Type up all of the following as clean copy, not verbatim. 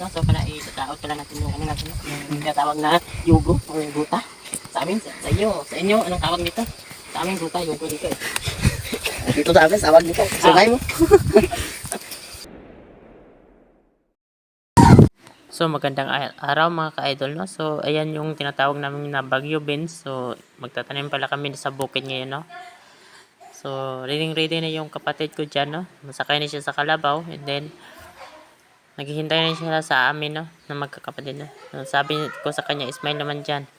dito. So pala itataawag pala natin yung ano natin, yung tinatawag na yugo or guta. Sa amin, sa inyo, anong tawag dito? Sa amin guta, yugo dito eh. Dito sa amin, tawag dito. Sugay mo. So magandang araw mga ka-idol, no? So ayan yung tinatawag namin na Bagyo beans. So magtatanim pala kami sa bukid ngayon, no? So ready na yung kapatid ko dyan, no? Masakay na siya sa kalabaw and then naghihintay na siya sa amin, no? Na magkakapatid, no? So, sabi ko sa kanya, smile naman dyan.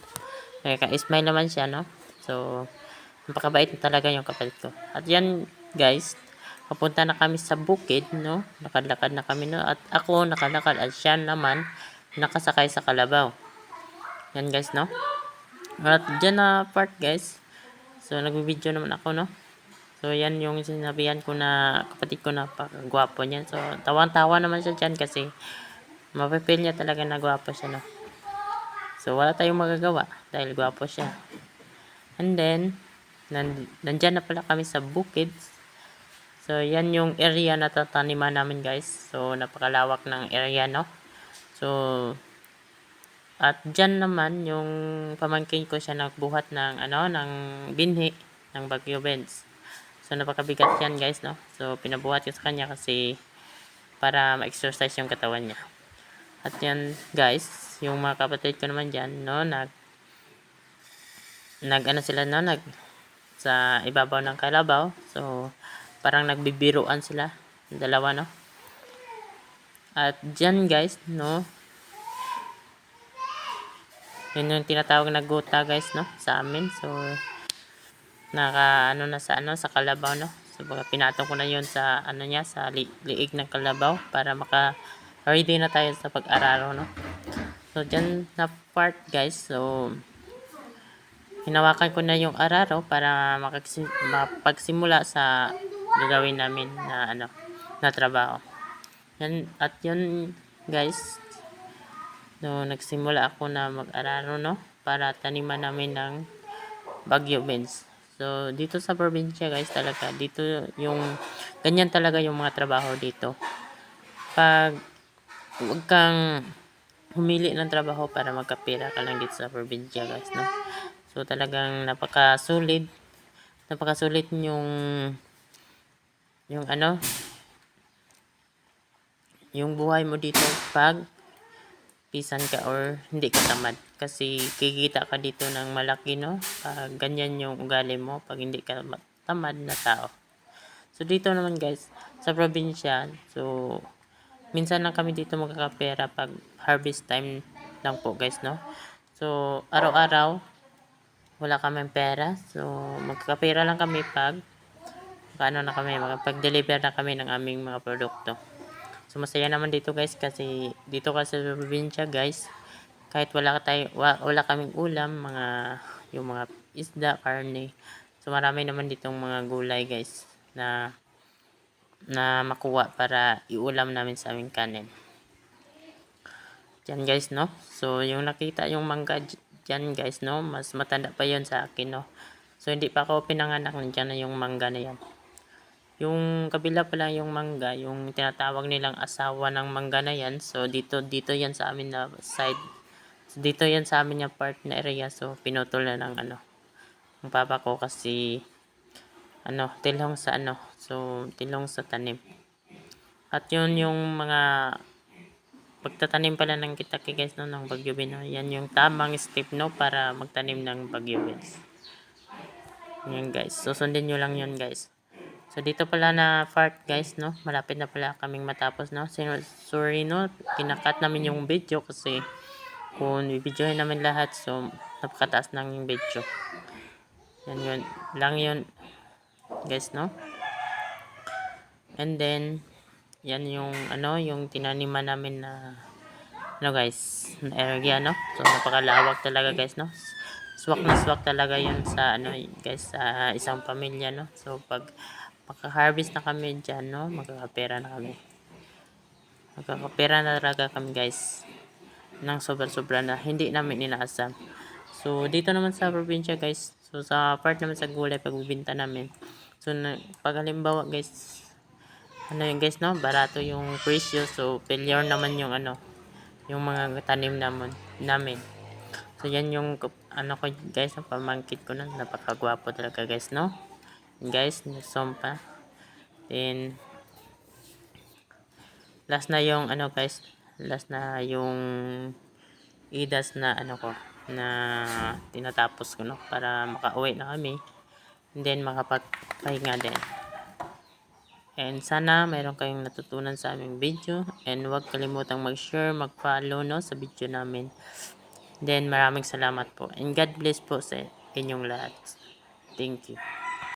Smile naman siya, no? So napakabait talaga yung kapatid ko. At yan guys, papunta na kami sa bukid, no? Lakad-lakad na kami, no? At ako nakalakad at siya naman nakasakay sa kalabaw. Yan guys, no? At dyan na part guys. So nagbibideo naman ako, no? So yan yung sinabihan ko na kapatid ko na gwapo niyan. So tawang-tawa naman siya dyan kasi mapipil niya talaga na gwapo siya, no? So wala tayong magagawa dahil gwapo siya. And then nandyan na pala kami sa bukid. So, yan yung area na tataniman namin guys. So, napakalawak ng area, no? So, at dyan naman, yung pamangkin ko siya nagbuhat ng, ng binhi ng Bagyo beans. So, napakabigat yan guys, no? So, pinabuhat ko sa kanya kasi para ma-exercise yung katawan niya. At yan guys, yung mga kapatid ko naman dyan, no? Sa ibabaw ng kalabaw. So, parang nagbibiruan sila dalawa, no? At dyan guys, no, yun yung tinatawag na guta guys, no, sa amin. So naka sa kalabaw, no. So baga pinatong ko na yun sa niya, sa liig ng kalabaw para maka ready na tayo sa pag-araro, no. So dyan na part guys, so hinawakan ko na yung araro para mapagsimula sa gagawin namin na na trabaho. Yan, at yun guys, no, nagsimula ako na mag-araro, no, para taniman namin ng Bagyo beans. So dito sa probinsya guys, talaga dito yung ganyan talaga yung mga trabaho dito. Pag huwag kang humili ng trabaho para magkapira ka lang dito sa probinsya guys, no. So talagang napakasulit yung yung buhay mo dito pag pisan ka or hindi ka tamad, kasi kikita ka dito ng malaki, no, ganyan yung ugali mo pag hindi ka tamad na tao. So dito naman guys sa probinsya, so minsan lang kami dito magkakapera pag harvest time lang po guys, no. So araw-araw wala kaming pera, so magkakapera lang kami pag makapag-deliver na kami ng aming mga produkto. So masaya naman dito guys, kasi dito kasi sa probinsya guys, kahit wala kaming ulam, yung mga isda, karne, so marami naman ditong mga gulay guys na makuha para iulam namin sa aming kanin. Diyan guys, no. So yung nakita yung mangga diyan guys, no, mas matanda pa yon sa akin, no. So hindi pa ako pinanganak, nandiyan na yung mangga na yan. Yung kabila pala yung mangga, yung tinatawag nilang asawa ng mangga na yan. So dito yan sa amin na side. So, dito yan sa amin yung part na area. So pinutol na ng ang papa ko kasi tilong sa So tilong sa tanim. At yun yung mga pagtatanim pala ng kitaki guys, no, ng Bagyo beans, no. Yan yung tamang step, no, para magtanim ng Bagyo beans. Yan guys, susundin nyo lang yun guys. So dito pala na part guys, no, malapit na pala kaming matapos, no. Sorry, no, kinakat namin yung video kasi kung i-videohin namin lahat, so napakataas ng yung video. Yan yun lang yun guys, no. And then yan yung yung tinaniman namin na guys, na area, no. So napakalawak talaga guys, no. Swak na swak talaga yun sa guys, sa isang pamilya, no. So pag maka-harvest na kami dyan, no, magkakapera na talaga kami guys ng sobra-sobra na hindi namin inaasam. So dito naman sa probinsya guys, so sa part naman sa gulay pagbibenta namin, so pag halimbawa guys, yun guys, no, barato yung presyo, so failure naman yung yung mga tanim namin. So yan yung ano ko guys, ang pamangkin ko na napakagwapo talaga guys, no? Guys, nasompa. Then last na yung ano guys, last na yung idas na ano ko na tinatapos ko, no, para makauwi na kami and then makapagpahinga din. And sana mayroon kayong natutunan sa aming video, and huwag kalimutang mag-share, mag-follow, no, sa video namin. Then maraming salamat po, and God bless po sa inyong lahat. Thank you.